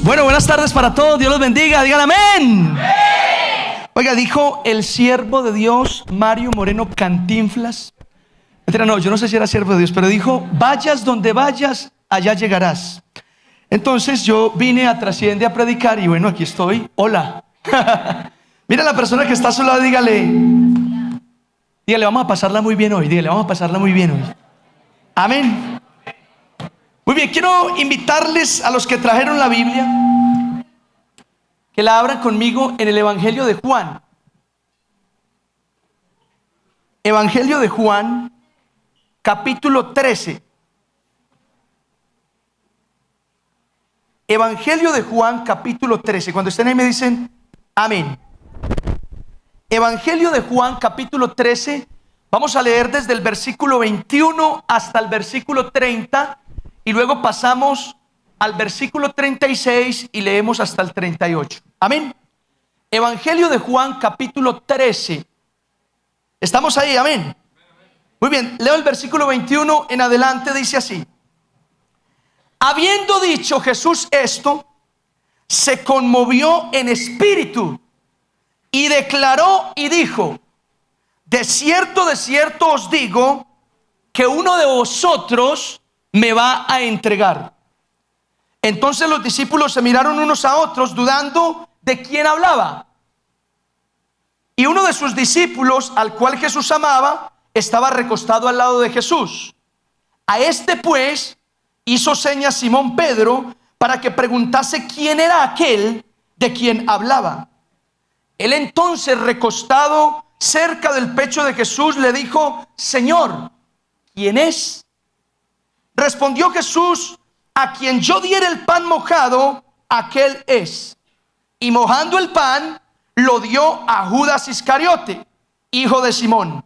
Bueno, buenas tardes para todos. Dios los bendiga. Digan amén. Oiga, dijo el siervo de Dios Mario Moreno Cantinflas. No, yo no sé si era siervo de Dios, pero dijo: vayas donde vayas, allá llegarás. Entonces yo vine a Trasciende a predicar y bueno, aquí estoy. Hola. Mira a la persona que está a su lado, dígale, vamos a pasarla muy bien hoy. Dígale, vamos a pasarla muy bien hoy. Amén. Muy bien, quiero invitarles a los que trajeron la Biblia que la abran conmigo en el Evangelio de Juan. Evangelio de Juan, capítulo 13. Evangelio de Juan, capítulo 13. Cuando estén ahí me dicen amén. Evangelio de Juan, capítulo 13. Vamos a leer desde el versículo 21 hasta el versículo 30. Y luego pasamos al versículo 36 y leemos hasta el 38. Amén. Evangelio de Juan, capítulo 13. ¿Estamos ahí? Amén. Muy bien, leo el versículo 21 en adelante, dice así: habiendo dicho Jesús esto, se conmovió en espíritu y declaró y dijo: de cierto os digo, que uno de vosotros me va a entregar. Entonces los discípulos se miraron unos a otros, dudando de quién hablaba. Y uno de sus discípulos, al cual Jesús amaba, estaba recostado al lado de Jesús. A este pues hizo señas Simón Pedro para que preguntase quién era aquel de quien hablaba. Él entonces, recostado cerca del pecho de Jesús, le dijo: Señor, ¿quién es? Respondió Jesús: a quien yo diere el pan mojado, aquel es. Y mojando el pan, lo dio a Judas Iscariote, hijo de Simón.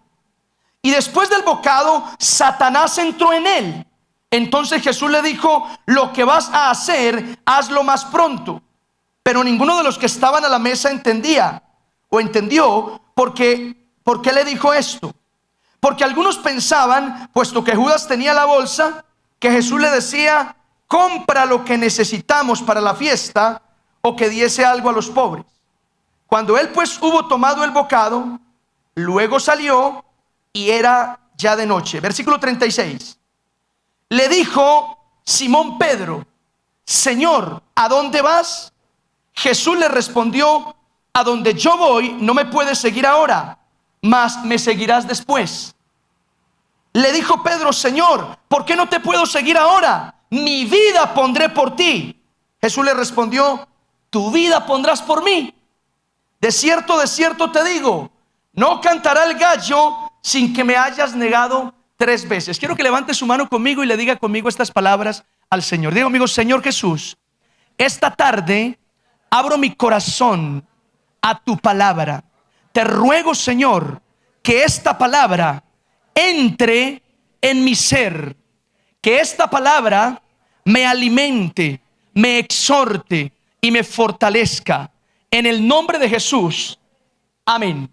Y después del bocado, Satanás entró en él. Entonces Jesús le dijo: lo que vas a hacer, hazlo más pronto. Pero ninguno de los que estaban a la mesa entendió por qué le dijo esto. Porque algunos pensaban, puesto que Judas tenía la bolsa, que Jesús le decía: compra lo que necesitamos para la fiesta, o que diese algo a los pobres. Cuando él pues hubo tomado el bocado, luego salió y era ya de noche. Versículo 36. Le dijo Simón Pedro: Señor, ¿a dónde vas? Jesús le respondió: a donde yo voy no me puedes seguir ahora, mas me seguirás después. Le dijo Pedro: Señor, ¿por qué no te puedo seguir ahora? Mi vida pondré por ti. Jesús le respondió: tu vida pondrás por mí. De cierto te digo, no cantará el gallo sin que me hayas negado 3 veces. Quiero que levante su mano conmigo y le diga conmigo estas palabras al Señor. Diga conmigo: Señor Jesús, esta tarde abro mi corazón a tu palabra. Te ruego, Señor, que esta palabra entre en mi ser, que esta palabra me alimente, me exhorte y me fortalezca, en el nombre de Jesús, amén.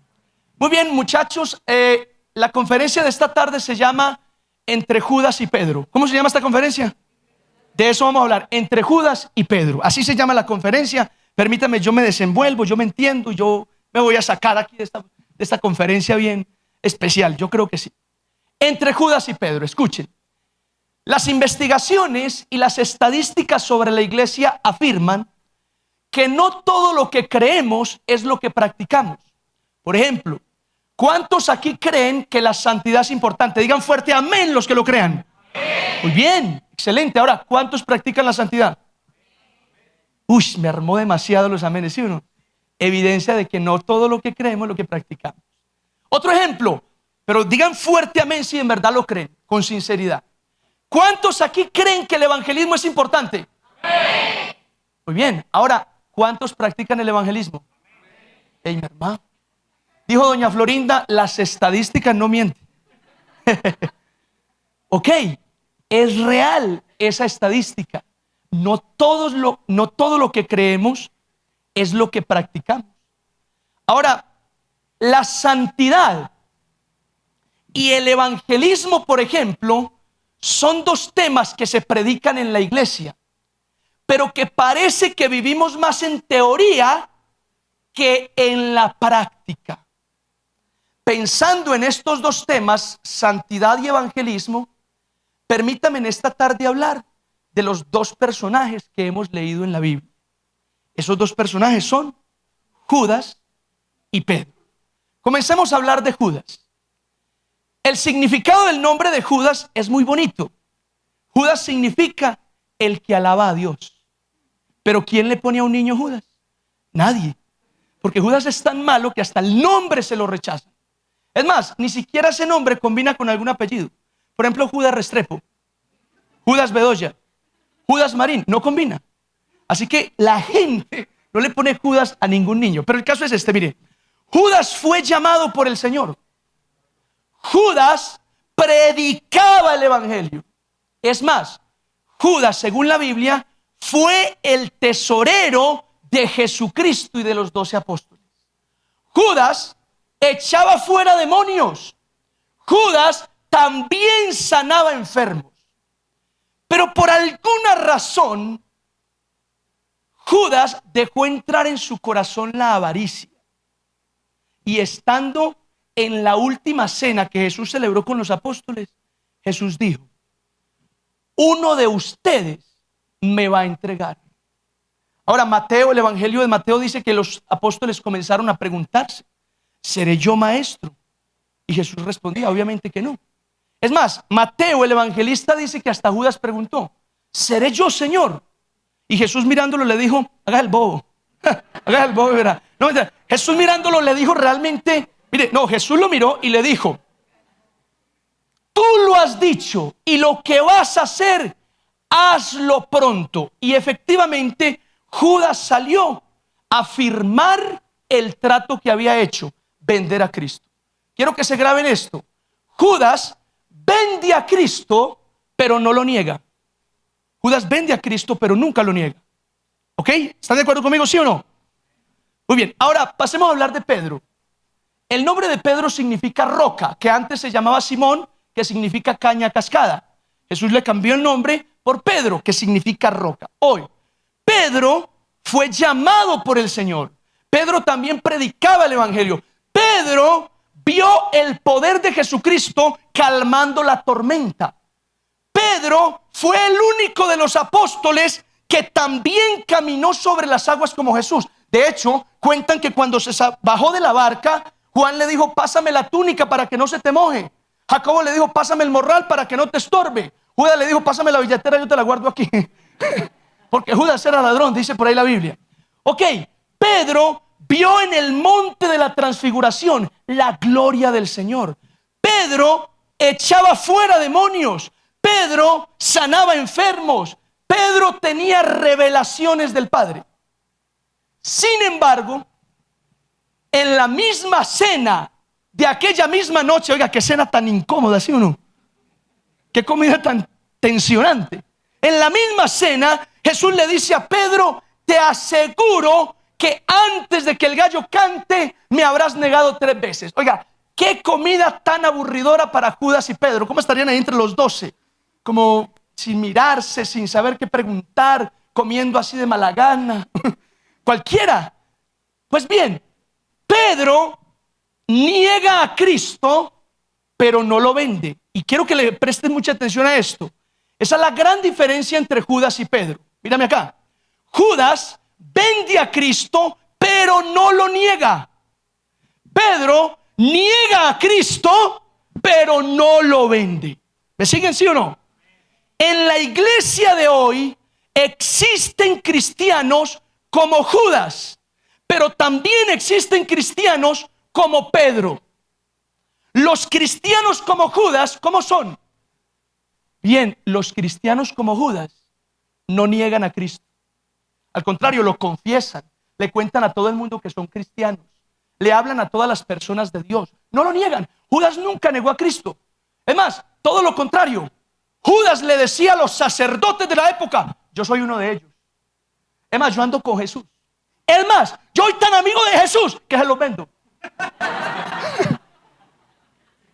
Muy bien, muchachos, la conferencia de esta tarde se llama Entre Judas y Pedro. ¿Cómo se llama esta conferencia? De eso vamos a hablar, entre Judas y Pedro. Así se llama la conferencia. Permítame, yo me desenvuelvo, yo me entiendo, yo me voy a sacar aquí de esta conferencia bien especial. Yo creo que sí. Entre Judas y Pedro, escuchen. Las investigaciones y las estadísticas sobre la iglesia afirman que no todo lo que creemos es lo que practicamos. Por ejemplo, ¿cuántos aquí creen que la santidad es importante? Digan fuerte amén los que lo crean. Amén. Muy bien, excelente. Ahora, ¿cuántos practican la santidad? Uy, me armó demasiado los amenes, ¿sí o no? Evidencia de que no todo lo que creemos es lo que practicamos. Otro ejemplo, pero digan fuerte amén si en verdad lo creen, con sinceridad. ¿Cuántos aquí creen que el evangelismo es importante? Amén. Muy bien, ahora, ¿cuántos practican el evangelismo? Hey, mi hermano. Dijo doña Florinda: las estadísticas no mienten. Ok, es real esa estadística. No todo lo que creemos es lo que practicamos. Ahora, la santidad y el evangelismo, por ejemplo, son 2 temas que se predican en la iglesia. pero que parece que vivimos más en teoría que en la práctica. Pensando en estos dos temas, santidad y evangelismo, permítame en esta tarde hablar de los dos personajes que hemos leído en la Biblia. Esos dos personajes son Judas y Pedro. Comencemos a hablar de Judas. El significado del nombre de Judas es muy bonito. Judas significa el que alaba a Dios. Pero ¿quién le pone a un niño Judas? Nadie. Porque Judas es tan malo que hasta el nombre se lo rechaza. Es más, ni siquiera ese nombre combina con algún apellido. Por ejemplo, Judas Restrepo, Judas Bedoya, Judas Marín, no combina. Así que la gente no le pone Judas a ningún niño. Pero el caso es este, mire. Judas fue llamado por el Señor. Judas predicaba el evangelio. Es más, Judas, según la Biblia, fue el tesorero de Jesucristo y de los 12 apóstoles. Judas echaba fuera demonios. Judas también sanaba enfermos. Pero por alguna razón, Judas dejó entrar en su corazón la avaricia. Y estando en la última cena que Jesús celebró con los apóstoles, Jesús dijo: uno de ustedes me va a entregar. Ahora Mateo, el evangelio de Mateo dice que los apóstoles comenzaron a preguntarse: ¿seré yo maestro? Y Jesús respondía: obviamente que no. Es más, Mateo, el evangelista, dice que hasta Judas preguntó: ¿seré yo, Señor? Y Jesús mirándolo le dijo: haga el bobo. Haga el bobo, ¿verdad? No, Jesús mirándolo le dijo realmente, mire, no, Jesús lo miró y le dijo: tú lo has dicho y lo que vas a hacer, hazlo pronto. Y efectivamente Judas salió a firmar el trato que había hecho, vender a Cristo. Quiero que se graben esto: Judas vende a Cristo, pero no lo niega. Judas vende a Cristo, pero nunca lo niega. ¿Ok? ¿Están de acuerdo conmigo, sí o no? Muy bien, ahora pasemos a hablar de Pedro. El nombre de Pedro significa roca, que antes se llamaba Simón, que significa caña cascada. Jesús le cambió el nombre por Pedro, que significa roca. Hoy, Pedro fue llamado por el Señor. Pedro también predicaba el evangelio. Pedro vio el poder de Jesucristo calmando la tormenta. Pedro fue el único de los apóstoles que también caminó sobre las aguas como Jesús. De hecho, cuentan que cuando se bajó de la barca, Juan le dijo: pásame la túnica para que no se te moje. Jacobo le dijo: pásame el morral para que no te estorbe. Judas le dijo: pásame la billetera, yo te la guardo aquí. Porque Judas era ladrón, dice por ahí la Biblia. Ok, Pedro vio en el monte de la transfiguración la gloria del Señor. Pedro echaba fuera demonios. Pedro sanaba enfermos. Pedro tenía revelaciones del Padre. Sin embargo, en la misma cena de aquella misma noche, oiga, qué cena tan incómoda, ¿sí o no? Qué comida tan tensionante. En la misma cena, Jesús le dice a Pedro: te aseguro que antes de que el gallo cante, me habrás negado 3 veces. Oiga, qué comida tan aburridora para Judas y Pedro. ¿Cómo estarían ahí entre los 12? Como sin mirarse, sin saber qué preguntar, comiendo así de mala gana. Cualquiera. Pues bien, Pedro niega a Cristo, pero no lo vende. Y quiero que le presten mucha atención a esto. Esa es la gran diferencia entre Judas y Pedro. Mírame acá. Judas vende a Cristo, pero no lo niega. Pedro niega a Cristo, pero no lo vende. ¿Me siguen, sí o no? En la iglesia de hoy existen cristianos como Judas, pero también existen cristianos como Pedro. Los cristianos como Judas, ¿cómo son? Bien, los cristianos como Judas no niegan a Cristo. Al contrario, lo confiesan, le cuentan a todo el mundo que son cristianos, le hablan a todas las personas de Dios, no lo niegan. Judas nunca negó a Cristo. Es más, todo lo contrario. Judas le decía a los sacerdotes de la época: yo soy uno de ellos. Es más, yo ando con Jesús. Es más, yo soy tan amigo de Jesús que se los vendo.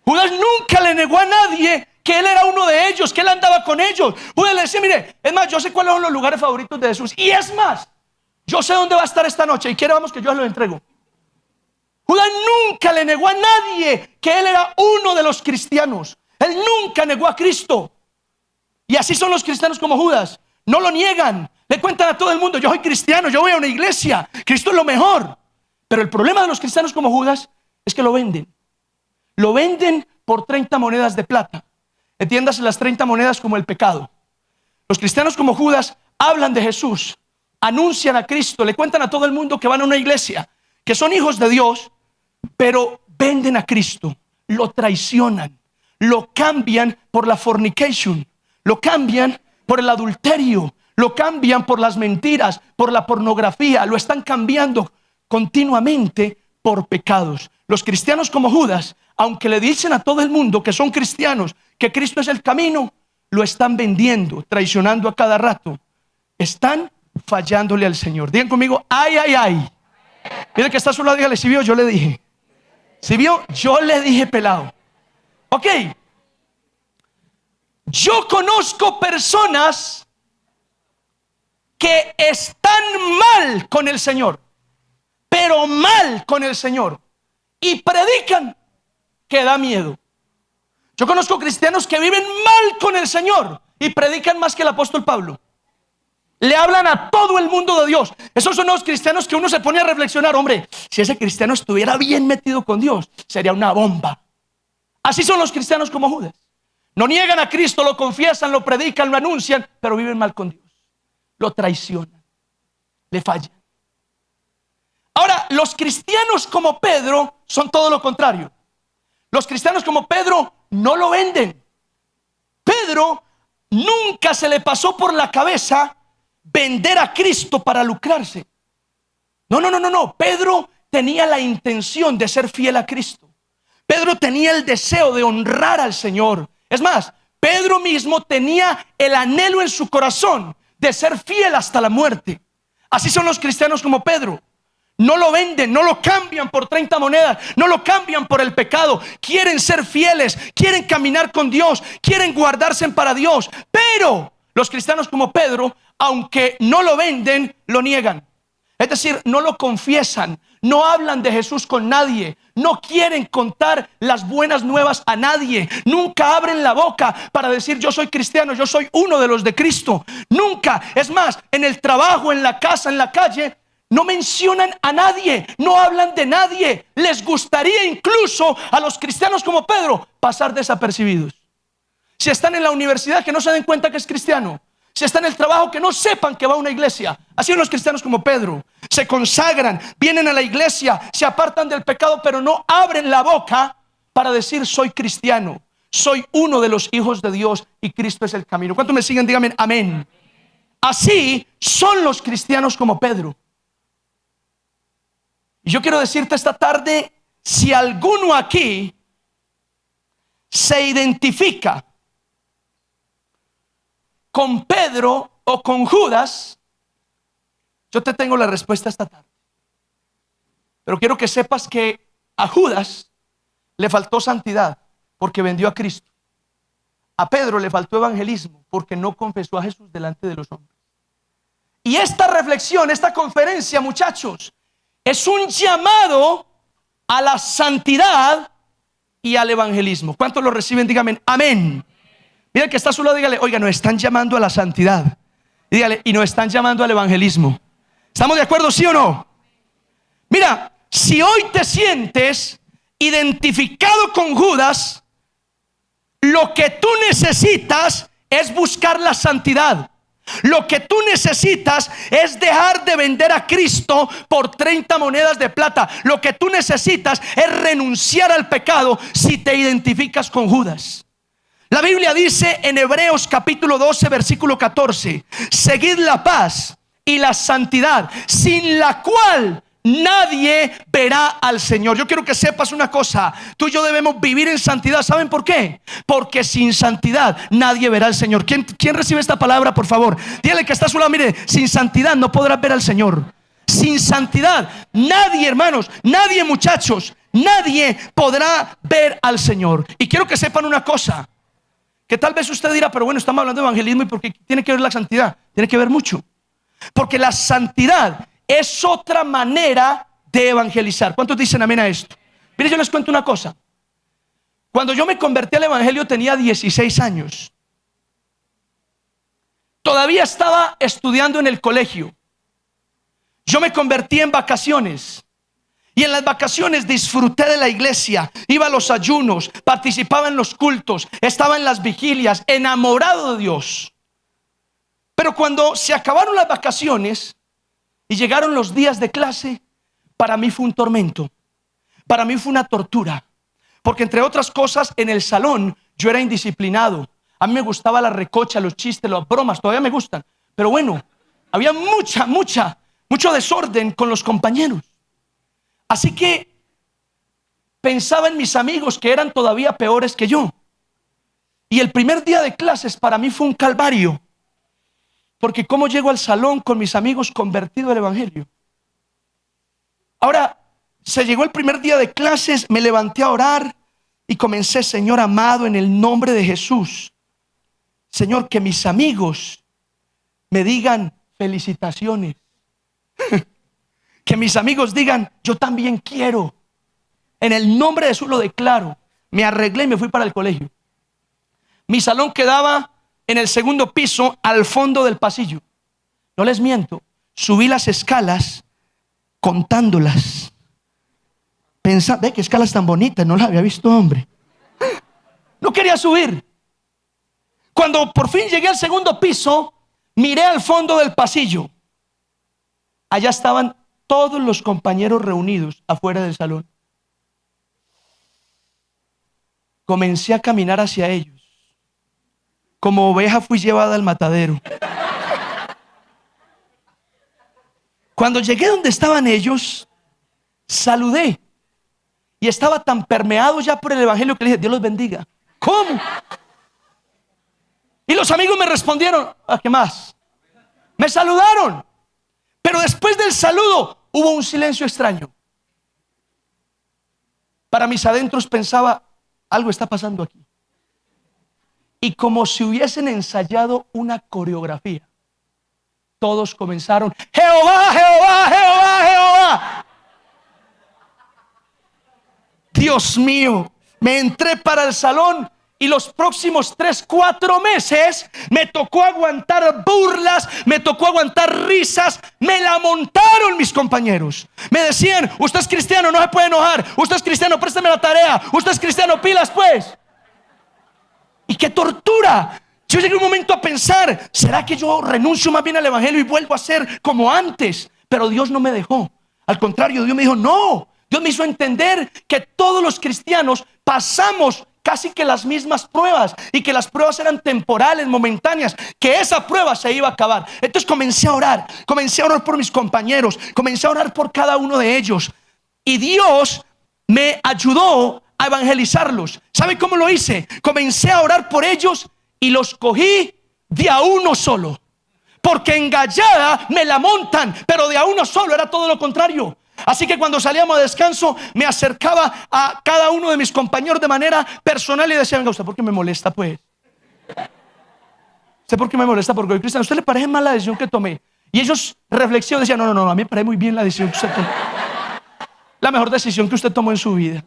Judas nunca le negó a nadie que él era uno de ellos, que él andaba con ellos. Judas le decía, mire, es más, yo sé cuáles son los lugares favoritos de Jesús. Y es más, yo sé dónde va a estar esta noche y quiere, vamos, que yo se lo entrego. Judas nunca le negó a nadie que él era uno de los cristianos. Él nunca negó a Cristo. Y así son los cristianos como Judas. No lo niegan. Le cuentan a todo el mundo, yo soy cristiano, yo voy a una iglesia, Cristo es lo mejor. Pero el problema de los cristianos como Judas es que lo venden. Lo venden por 30 monedas de plata. Entiéndase las 30 monedas como el pecado. Los cristianos como Judas hablan de Jesús, anuncian a Cristo, le cuentan a todo el mundo que van a una iglesia, que son hijos de Dios, pero venden a Cristo, lo traicionan, lo cambian por la fornication, lo cambian por el adulterio, lo cambian por las mentiras, por la pornografía, lo están cambiando continuamente por pecados. Los cristianos como Judas, aunque le dicen a todo el mundo que son cristianos, que Cristo es el camino, lo están vendiendo, traicionando a cada rato. Están fallándole al Señor. Digan conmigo, ay, ay, ay. Mire que está a su lado, dígale, si vio, yo le dije. Si vio, yo le dije, pelado. Ok. Yo conozco personas que están mal con el Señor, pero mal con el Señor, y predican que da miedo. Yo conozco cristianos que viven mal con el Señor y predican más que el apóstol Pablo. Le hablan a todo el mundo de Dios. Esos son los cristianos que uno se pone a reflexionar. Hombre, si ese cristiano estuviera bien metido con Dios, sería una bomba. Así son los cristianos como Judas. No niegan a Cristo, lo confiesan, lo predican, lo anuncian, pero viven mal con Dios. Lo traicionan, le fallan. Ahora, los cristianos como Pedro son todo lo contrario. Los cristianos como Pedro no lo venden. Pedro nunca se le pasó por la cabeza vender a Cristo para lucrarse. No. Pedro tenía la intención de ser fiel a Cristo. Pedro tenía el deseo de honrar al Señor. Es más, Pedro mismo tenía el anhelo en su corazón de ser fiel hasta la muerte. Así son los cristianos como Pedro. No lo venden, no lo cambian por 30 monedas, no lo cambian por el pecado. Quieren ser fieles, quieren caminar con Dios, quieren guardarse para Dios. Pero los cristianos como Pedro, aunque no lo venden, lo niegan. Es decir, no lo confiesan, no hablan de Jesús con nadie, no quieren contar las buenas nuevas a nadie. Nunca abren la boca para decir yo soy cristiano, yo soy uno de los de Cristo. Nunca. Es más, en el trabajo, en la casa, en la calle, no mencionan a nadie, no hablan de nadie. Les gustaría incluso a los cristianos como Pedro pasar desapercibidos. Si están en la universidad, que no se den cuenta que es cristiano. Si están en el trabajo, que no sepan que va a una iglesia. Así son los cristianos como Pedro. Se consagran, vienen a la iglesia, se apartan del pecado, pero no abren la boca para decir soy cristiano, soy uno de los hijos de Dios y Cristo es el camino. ¿Cuántos me siguen? Díganme amén. Así son los cristianos como Pedro. Y yo quiero decirte esta tarde, si alguno aquí se identifica con Pedro o con Judas, yo te tengo la respuesta esta tarde. Pero quiero que sepas que a Judas le faltó santidad porque vendió a Cristo. A Pedro le faltó evangelismo porque no confesó a Jesús delante de los hombres. Y esta reflexión, esta conferencia, muchachos, es un llamado a la santidad y al evangelismo. ¿Cuántos lo reciben? Díganme amén. Mira que está a su lado, dígale, oiga, nos están llamando a la santidad. Y dígale, y nos están llamando al evangelismo. ¿Estamos de acuerdo, sí o no? Mira, si hoy te sientes identificado con Judas, lo que tú necesitas es buscar la santidad. Lo que tú necesitas es dejar de vender a Cristo por 30 monedas de plata. Lo que tú necesitas es renunciar al pecado si te identificas con Judas. La Biblia dice en Hebreos capítulo 12 versículo 14: seguid la paz y la santidad, sin la cual nadie verá al Señor. Yo quiero que sepas una cosa: tú y yo debemos vivir en santidad. ¿Saben por qué? Porque sin santidad nadie verá al Señor. ¿Quién recibe esta palabra, por favor? Dígale que está a su lado, mire, sin santidad no podrás ver al Señor. Sin santidad nadie, hermanos, nadie, muchachos, nadie podrá ver al Señor. Y quiero que sepan una cosa: que tal vez usted dirá, pero bueno, estamos hablando de evangelismo y ¿por qué tiene que ver la santidad? Tiene que ver mucho, porque la santidad es otra manera de evangelizar. ¿Cuántos dicen amén a esto? Mire, yo les cuento una cosa. Cuando yo me convertí al evangelio tenía 16 años. Todavía estaba estudiando en el colegio. Yo me convertí en vacaciones. Y en las vacaciones disfruté de la iglesia, iba a los ayunos, participaba en los cultos, estaba en las vigilias, enamorado de Dios. Pero cuando se acabaron las vacaciones y llegaron los días de clase, para mí fue un tormento, para mí fue una tortura. Porque entre otras cosas, en el salón yo era indisciplinado. A mí me gustaba la recocha, los chistes, las bromas, todavía me gustan. Pero bueno, había mucho desorden con los compañeros. Así que pensaba en mis amigos que eran todavía peores que yo. Y el primer día de clases para mí fue un calvario. Porque ¿cómo llego al salón con mis amigos convertidos al evangelio? Ahora, se llegó el primer día de clases, me levanté a orar y comencé: Señor amado, en el nombre de Jesús, Señor, que mis amigos me digan felicitaciones. Que mis amigos digan: yo también quiero. En el nombre de Jesús lo declaro. Me arreglé y me fui para el colegio. Mi salón quedaba en el segundo piso, al fondo del pasillo. No les miento, subí las escalas contándolas. Pensaba, ve qué escalas tan bonitas, no las había visto, hombre. No quería subir. Cuando por fin llegué al segundo piso, miré al fondo del pasillo. Allá estaban todos los compañeros reunidos afuera del salón. Comencé a caminar hacia ellos. Como oveja fui llevada al matadero. Cuando llegué donde estaban ellos, saludé. Y estaba tan permeado ya por el evangelio que le dije: Dios los bendiga. ¿Cómo? Y los amigos me respondieron: ¿a qué más? Me saludaron. Pero después del saludo hubo un silencio extraño. Para mis adentros pensaba: algo está pasando aquí. Y como si hubiesen ensayado una coreografía, todos comenzaron: Jehová, Jehová, Jehová, Jehová. Dios mío, me entré para el salón. Y los próximos 3-4 meses me tocó aguantar burlas, me tocó aguantar risas. Me la montaron mis compañeros. Me decían: usted es cristiano, no se puede enojar. Usted es cristiano, présteme la tarea. Usted es cristiano, pilas pues. Y qué tortura. Yo llegué un momento a pensar: ¿será que yo renuncio más bien al evangelio y vuelvo a ser como antes? Pero Dios no me dejó. Al contrario, Dios me dijo: no. Dios me hizo entender que todos los cristianos pasamos casi que las mismas pruebas, y que las pruebas eran temporales, momentáneas, que esa prueba se iba a acabar. Entonces comencé a orar por mis compañeros, comencé a orar por cada uno de ellos, y Dios me ayudó a evangelizarlos. ¿Sabe cómo lo hice? Comencé a orar por ellos y los cogí de a uno solo, porque engallada me la montan, pero de a uno solo era todo lo contrario. Así que cuando salíamos a descanso, me acercaba a cada uno de mis compañeros de manera personal y decía: venga, ¿usted por qué me molesta pues? ¿Usted por qué me molesta? Porque soy cristiano. ¿A usted le parece mal la decisión que tomé? Y ellos reflexionan, decían: no, a mí me parece muy bien la decisión que usted tomó. La mejor decisión que usted tomó en su vida.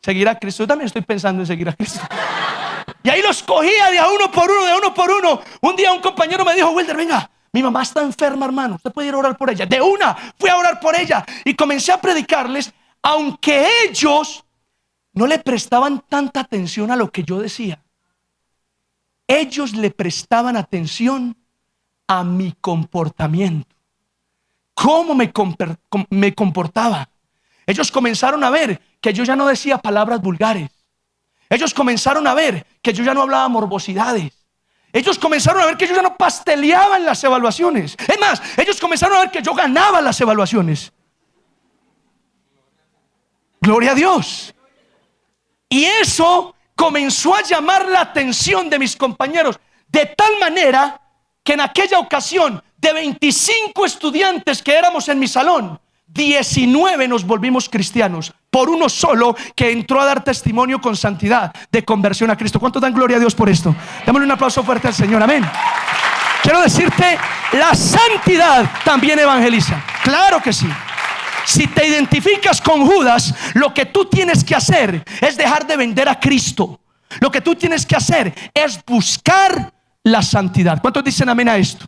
Seguir a Cristo. Yo también estoy pensando en seguir a Cristo. Y ahí los cogía de a uno por uno, de uno por uno. Un día un compañero me dijo: Wilder, venga, mi mamá está enferma, hermano, usted puede ir a orar por ella. De una, fui a orar por ella y comencé a predicarles, aunque ellos no le prestaban tanta atención a lo que yo decía. Ellos le prestaban atención a mi comportamiento, cómo me comportaba. Ellos comenzaron a ver que yo ya no decía palabras vulgares. Ellos comenzaron a ver que yo ya no hablaba morbosidades. Ellos comenzaron a ver que yo ya no pasteleaba en las evaluaciones. Es más, ellos comenzaron a ver que yo ganaba las evaluaciones. Gloria a Dios. Y eso comenzó a llamar la atención de mis compañeros, de tal manera que en aquella ocasión, de 25 estudiantes que éramos en mi salón, 19 nos volvimos cristianos por uno solo que entró a dar testimonio con santidad de conversión a Cristo. ¿Cuántos dan gloria a Dios por esto? Démosle un aplauso fuerte al Señor, amén. Quiero decirte, la santidad también evangeliza. Claro que sí. Si te identificas con Judas, lo que tú tienes que hacer es dejar de vender a Cristo. Lo que tú tienes que hacer es buscar la santidad. ¿Cuántos dicen amén a esto?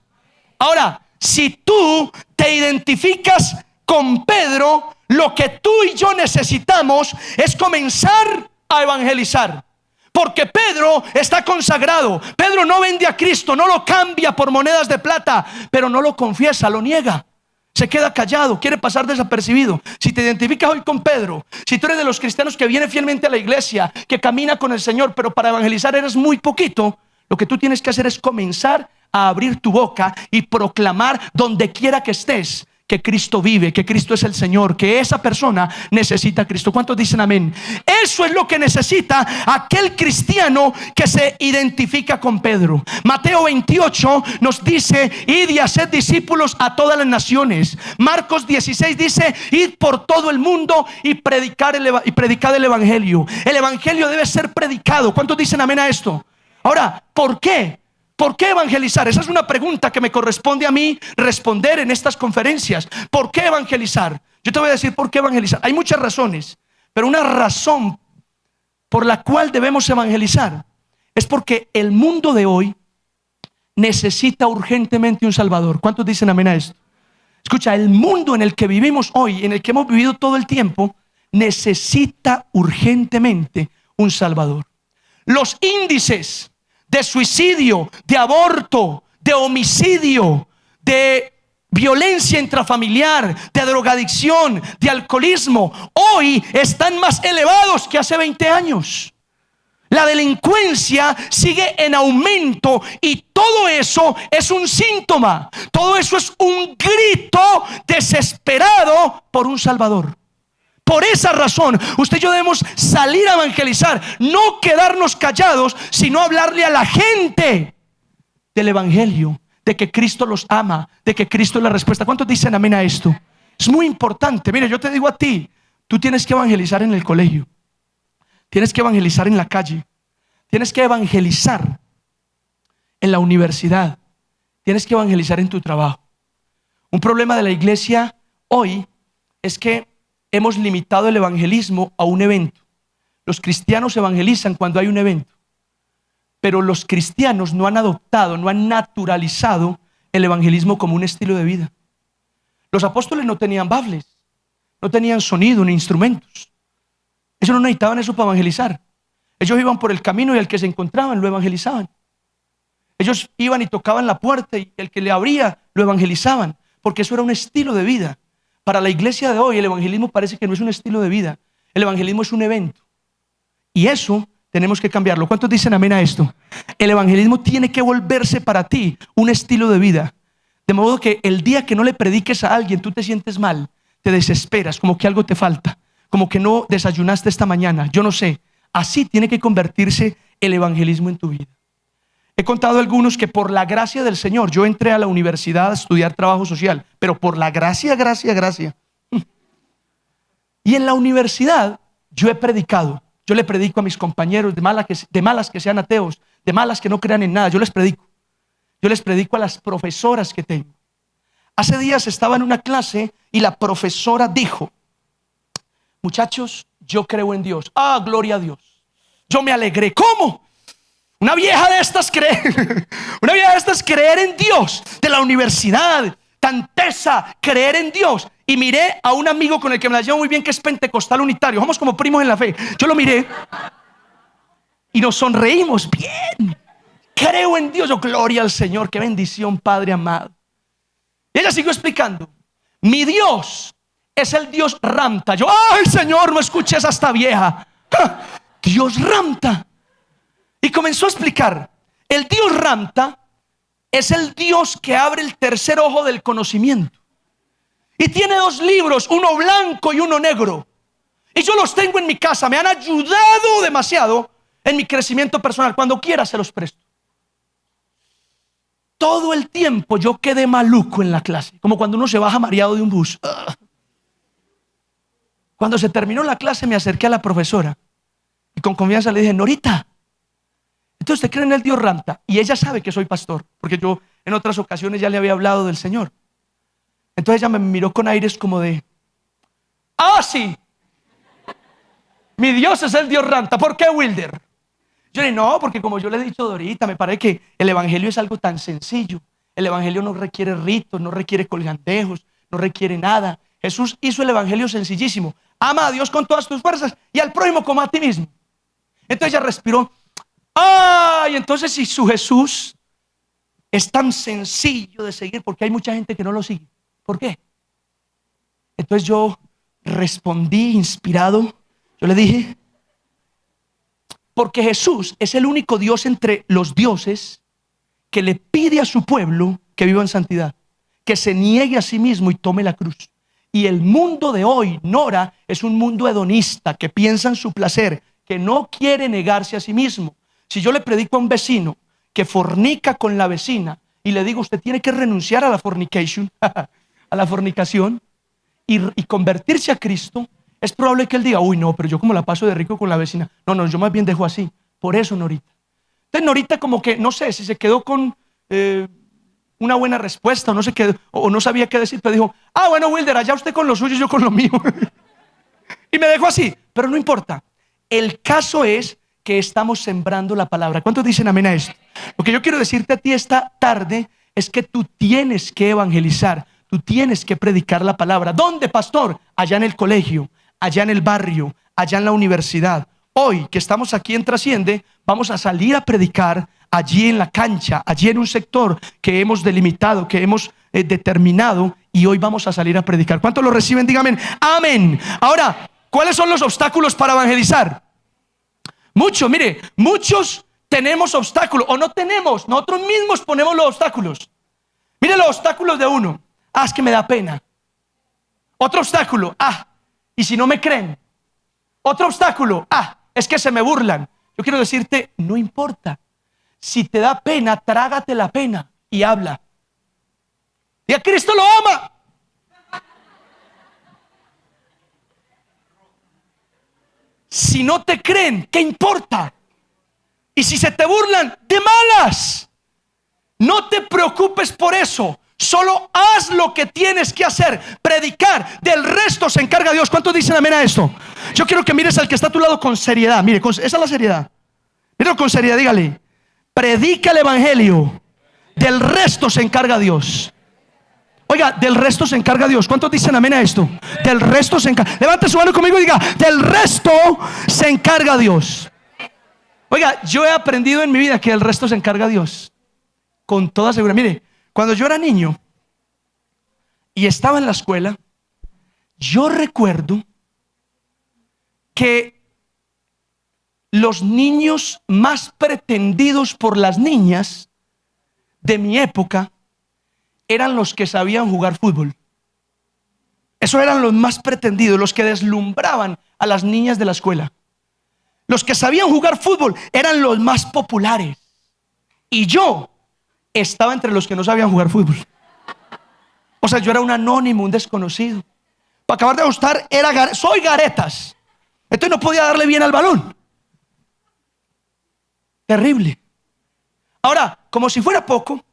Ahora, si tú te identificas con Pedro, lo que tú y yo necesitamos es comenzar a evangelizar. Porque Pedro está consagrado. Pedro no vende a Cristo, no lo cambia por monedas de plata, pero no lo confiesa, lo niega. Se queda callado, quiere pasar desapercibido. Si te identificas hoy con Pedro, si tú eres de los cristianos que viene fielmente a la iglesia, que camina con el Señor, pero para evangelizar eres muy poquito, lo que tú tienes que hacer es comenzar a abrir tu boca y proclamar donde quiera que estés que Cristo vive, que Cristo es el Señor, que esa persona necesita a Cristo. ¿Cuántos dicen amén? Eso es lo que necesita aquel cristiano que se identifica con Pedro. Mateo 28 nos dice: id y haced discípulos a todas las naciones. Marcos 16 dice: id por todo el mundo y predicad el evangelio. El evangelio debe ser predicado. ¿Cuántos dicen amén a esto? Ahora, ¿por qué? ¿Por qué evangelizar? Esa es una pregunta que me corresponde a mí responder en estas conferencias. ¿Por qué evangelizar? Yo te voy a decir por qué evangelizar. Hay muchas razones, pero una razón por la cual debemos evangelizar es porque el mundo de hoy necesita urgentemente un Salvador. ¿Cuántos dicen amén a esto? Escucha, el mundo en el que vivimos hoy, en el que hemos vivido todo el tiempo, necesita urgentemente un Salvador. Los índices de suicidio, de aborto, de homicidio, de violencia intrafamiliar, de drogadicción, de alcoholismo, hoy están más elevados que hace 20 años. La delincuencia sigue en aumento y todo eso es un síntoma. Todo eso es un grito desesperado por un Salvador. Por esa razón, usted y yo debemos salir a evangelizar, no quedarnos callados, sino hablarle a la gente del evangelio, de que Cristo los ama, de que Cristo es la respuesta. ¿Cuántos dicen amén a esto? Es muy importante. Mire, yo te digo a ti, tú tienes que evangelizar en el colegio, tienes que evangelizar en la calle, tienes que evangelizar en la universidad, tienes que evangelizar en tu trabajo. Un problema de la iglesia hoy es que hemos limitado el evangelismo a un evento. Los cristianos evangelizan cuando hay un evento, pero los cristianos no han adoptado, no han naturalizado el evangelismo como un estilo de vida. Los apóstoles no tenían bables, no tenían sonido ni instrumentos. Ellos no necesitaban eso para evangelizar. Ellos iban por el camino y al que se encontraban lo evangelizaban. Ellos iban y tocaban la puerta y el que le abría lo evangelizaban, porque eso era un estilo de vida. Para la iglesia de hoy el evangelismo parece que no es un estilo de vida. El evangelismo es un evento. Y eso tenemos que cambiarlo. ¿Cuántos dicen amén a esto? El evangelismo tiene que volverse para ti un estilo de vida. De modo que el día que no le prediques a alguien, tú te sientes mal, te desesperas, como que algo te falta, como que no desayunaste esta mañana, yo no sé. Así tiene que convertirse el evangelismo en tu vida. He contado a algunos que por la gracia del Señor, yo entré a la universidad a estudiar trabajo social, pero por la gracia. Y en la universidad yo he predicado. Yo le predico a mis compañeros, de malas que sean ateos, de malas que no crean en nada, yo les predico. Yo les predico a las profesoras que tengo. Hace días estaba en una clase y la profesora dijo: muchachos, yo creo en Dios. Ah, gloria a Dios. Yo me alegré. ¿Cómo? Una vieja de estas creer, una vieja de estas creer en Dios, de la universidad, tan tesa, creer en Dios. Y miré a un amigo con el que me la llevo muy bien, que es pentecostal unitario, somos como primos en la fe. Yo lo miré y nos sonreímos. Bien, creo en Dios. Yo, gloria al Señor, qué bendición, Padre amado. Y ella siguió explicando: mi Dios es el Dios Ramta. Yo, ay Señor, no escuches a esta vieja. ¡Ja! Dios Ramta. Y comenzó a explicar: el Dios Ramta es el Dios que abre el tercer ojo del conocimiento. Y tiene dos libros, uno blanco y uno negro. Y yo los tengo en mi casa, me han ayudado demasiado en mi crecimiento personal. Cuando quiera se los presto. Todo el tiempo yo quedé maluco en la clase, como cuando uno se baja mareado de un bus. Cuando se terminó la clase me acerqué a la profesora y con confianza le dije: Norita, entonces ¿usted cree en el Dios Ramta? Y ella sabe que soy pastor, porque yo en otras ocasiones ya le había hablado del Señor. Entonces ella me miró con aires como de: ah, sí, mi Dios es el Dios Ramta. ¿Por qué, Wilder? Yo le dije: no, porque como yo le he dicho a Dorita, me parece que el evangelio es algo tan sencillo. El evangelio no requiere ritos, no requiere colgandejos, no requiere nada. Jesús hizo el evangelio sencillísimo: ama a Dios con todas tus fuerzas y al prójimo como a ti mismo. Entonces ella respiró: ay, entonces si su Jesús es tan sencillo de seguir, ¿por qué hay mucha gente que no lo sigue? ¿Por qué? Entonces yo respondí inspirado. Yo le dije: porque Jesús es el único Dios entre los dioses que le pide a su pueblo que viva en santidad, que se niegue a sí mismo y tome la cruz. Y el mundo de hoy, Nora, es un mundo hedonista que piensa en su placer, que no quiere negarse a sí mismo. Si yo le predico a un vecino que fornica con la vecina y le digo: usted tiene que renunciar a la fornication, a la fornicación y convertirse a Cristo, es probable que él diga: uy, no, pero yo como la paso de rico con la vecina. No, yo más bien dejo así. Por eso, Norita. Entonces Norita como que, no sé, si se quedó con una buena respuesta o no se quedó, o no sabía qué decir, pero dijo: ah, bueno, Wilder, allá usted con lo suyo y yo con lo mío. Y me dejó así, pero no importa. El caso es que estamos sembrando la palabra. ¿Cuántos dicen amén a esto? Lo que yo quiero decirte a ti esta tarde es que tú tienes que evangelizar, tú tienes que predicar la palabra. ¿Dónde, pastor? Allá en el colegio, allá en el barrio, allá en la universidad. Hoy que estamos aquí en Trasciende, vamos a salir a predicar allí en la cancha, allí en un sector que hemos delimitado, que hemos determinado, y hoy vamos a salir a predicar. ¿Cuántos lo reciben? Díganme amén. Ahora, ¿cuáles son los obstáculos para evangelizar? Muchos, mire, muchos tenemos obstáculos o no tenemos, nosotros mismos ponemos los obstáculos. Mire los obstáculos de uno: ah, es que me da pena. Otro obstáculo: ah, y si no me creen. Otro obstáculo: ah, es que se me burlan. Yo quiero decirte, no importa. Si te da pena, trágate la pena y habla. Y a Cristo lo ama. Si no te creen, ¿qué importa? Y si se te burlan, de malas. No te preocupes por eso. Solo haz lo que tienes que hacer, predicar. Del resto se encarga Dios. ¿Cuántos dicen amén a esto? Yo quiero que mires al que está a tu lado con seriedad. Mire, esa es la seriedad. Míralo con seriedad, dígale: predica el evangelio. Del resto se encarga Dios. Oiga, del resto se encarga Dios. ¿Cuántos dicen amén a esto? Del resto se encarga. Levante su mano conmigo y diga: del resto se encarga Dios. Oiga, yo he aprendido en mi vida que del resto se encarga Dios. Con toda seguridad. Mire, cuando yo era niño y estaba en la escuela, yo recuerdo que los niños más pretendidos por las niñas de mi época eran los que sabían jugar fútbol. Esos eran los más pretendidos, los que deslumbraban a las niñas de la escuela. Los que sabían jugar fútbol eran los más populares. Y yo estaba entre los que no sabían jugar fútbol. O sea, yo era un anónimo, un desconocido. Para acabar de gustar, soy garetas. Entonces no podía darle bien al balón. Terrible. Ahora, como si fuera poco,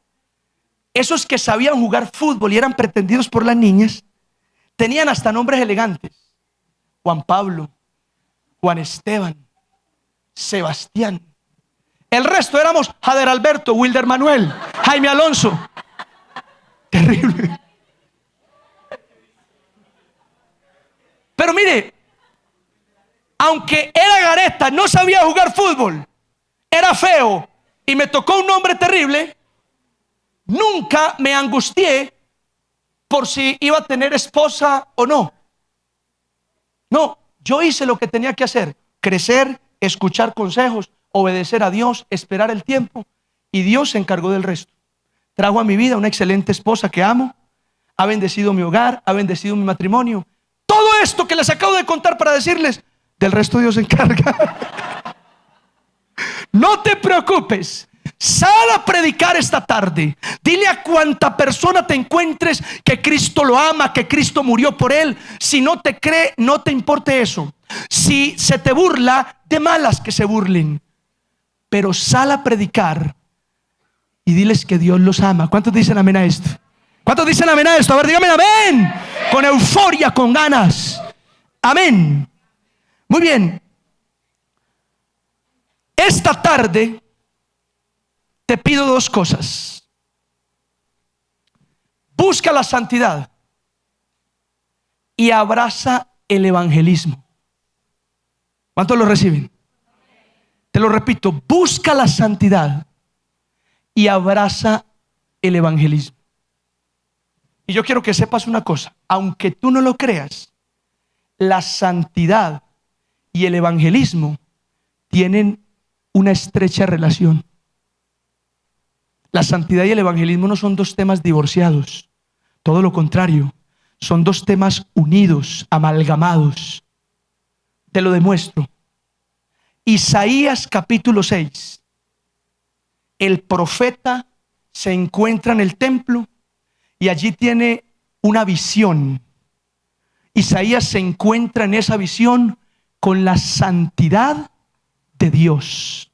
esos que sabían jugar fútbol y eran pretendidos por las niñas, tenían hasta nombres elegantes: Juan Pablo, Juan Esteban, Sebastián. El resto éramos Jader Alberto, Wilder Manuel, Jaime Alonso. Terrible. Pero mire, aunque era gareta, no sabía jugar fútbol, era feo y me tocó un nombre terrible, nunca me angustié por si iba a tener esposa o no. No, yo hice lo que tenía que hacer: crecer, escuchar consejos, obedecer a Dios, esperar el tiempo, y Dios se encargó del resto. Trajo a mi vida una excelente esposa que amo, ha bendecido mi hogar, ha bendecido mi matrimonio. Todo esto que les acabo de contar para decirles, del resto Dios se encarga. No te preocupes. Sal a predicar esta tarde. Dile a cuanta persona te encuentres que Cristo lo ama, que Cristo murió por él. Si no te cree, no te importe eso. Si se te burla, de malas que se burlen. Pero sal a predicar y diles que Dios los ama. ¿Cuántos dicen amén a esto? ¿Cuántos dicen amén a esto? A ver, dígame amén. Con euforia, con ganas. Amén. Muy bien. Esta tarde te pido dos cosas. Busca la santidad y abraza el evangelismo. ¿Cuántos lo reciben? Te lo repito, busca la santidad y abraza el evangelismo. Y yo quiero que sepas una cosa, aunque tú no lo creas, la santidad y el evangelismo tienen una estrecha relación. La santidad y el evangelismo no son dos temas divorciados, todo lo contrario, son dos temas unidos, amalgamados. Te lo demuestro. Isaías capítulo 6. El profeta se encuentra en el templo y allí tiene una visión. Isaías se encuentra en esa visión con la santidad de Dios.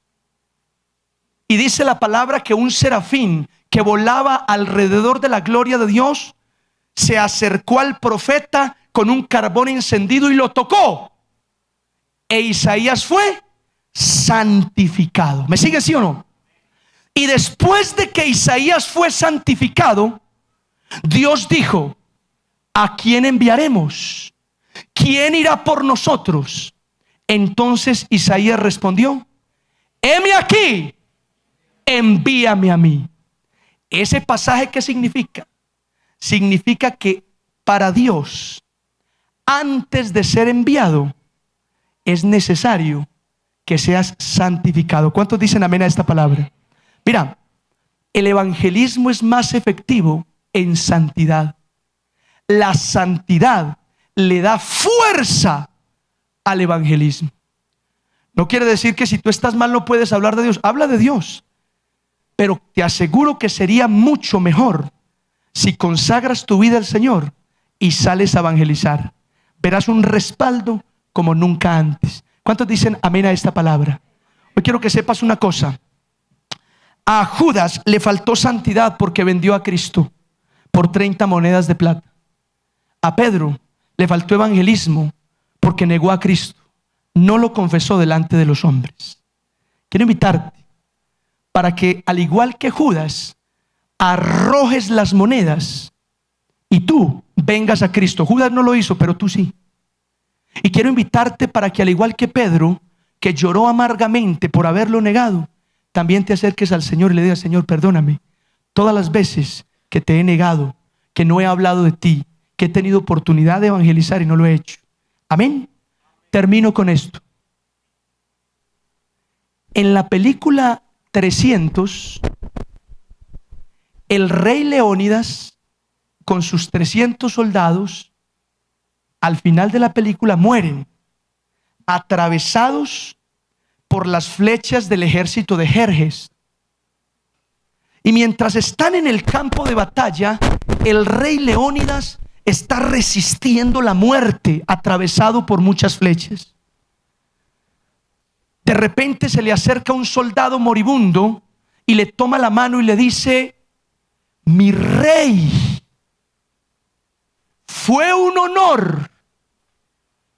Y dice la palabra que un serafín que volaba alrededor de la gloria de Dios se acercó al profeta con un carbón encendido y lo tocó. E Isaías fue santificado. ¿Me sigue, sí o no? Y después de que Isaías fue santificado, Dios dijo: ¿a quién enviaremos? ¿Quién irá por nosotros? Entonces Isaías respondió: heme aquí, envíame a mí. Ese pasaje, ¿qué significa? Significa que para Dios, antes de ser enviado, es necesario que seas santificado. ¿Cuántos dicen amén a esta palabra? Mira, el evangelismo es más efectivo en santidad. La santidad le da fuerza al evangelismo. No quiere decir que si tú estás mal no puedes hablar de Dios. Habla de Dios. Pero te aseguro que sería mucho mejor si consagras tu vida al Señor y sales a evangelizar. Verás un respaldo como nunca antes. ¿Cuántos dicen amén a esta palabra? Hoy quiero que sepas una cosa. A Judas le faltó santidad porque vendió a Cristo por 30 monedas de plata. A Pedro le faltó evangelismo porque negó a Cristo. No lo confesó delante de los hombres. Quiero invitarte para que, al igual que Judas, arrojes las monedas y tú vengas a Cristo. Judas no lo hizo, pero tú sí. Y quiero invitarte para que, al igual que Pedro, que lloró amargamente por haberlo negado, también te acerques al Señor y le digas: Señor, perdóname todas las veces que te he negado, que no he hablado de ti, que he tenido oportunidad de evangelizar y no lo he hecho. Amén. Termino con esto. En la película 300, el rey Leónidas con sus 300 soldados al final de la película mueren atravesados por las flechas del ejército de Jerjes. Y mientras están en el campo de batalla, el rey Leónidas está resistiendo la muerte, atravesado por muchas flechas. De repente se le acerca un soldado moribundo y le toma la mano y le dice: mi rey, fue un honor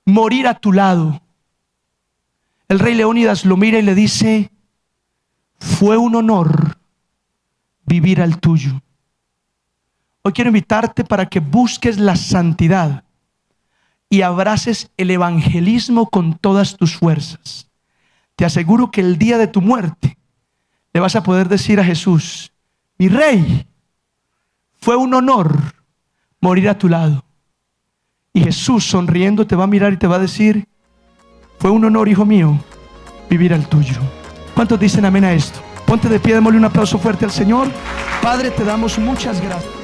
morir a tu lado. El rey Leónidas lo mira y le dice: fue un honor vivir al tuyo. Hoy quiero invitarte para que busques la santidad y abraces el evangelismo con todas tus fuerzas. Te aseguro que el día de tu muerte le vas a poder decir a Jesús: mi rey, fue un honor morir a tu lado. Y Jesús, sonriendo, te va a mirar y te va a decir: fue un honor, hijo mío, vivir al tuyo. ¿Cuántos dicen amén a esto? Ponte de pie, démosle un aplauso fuerte al Señor. Padre, te damos muchas gracias.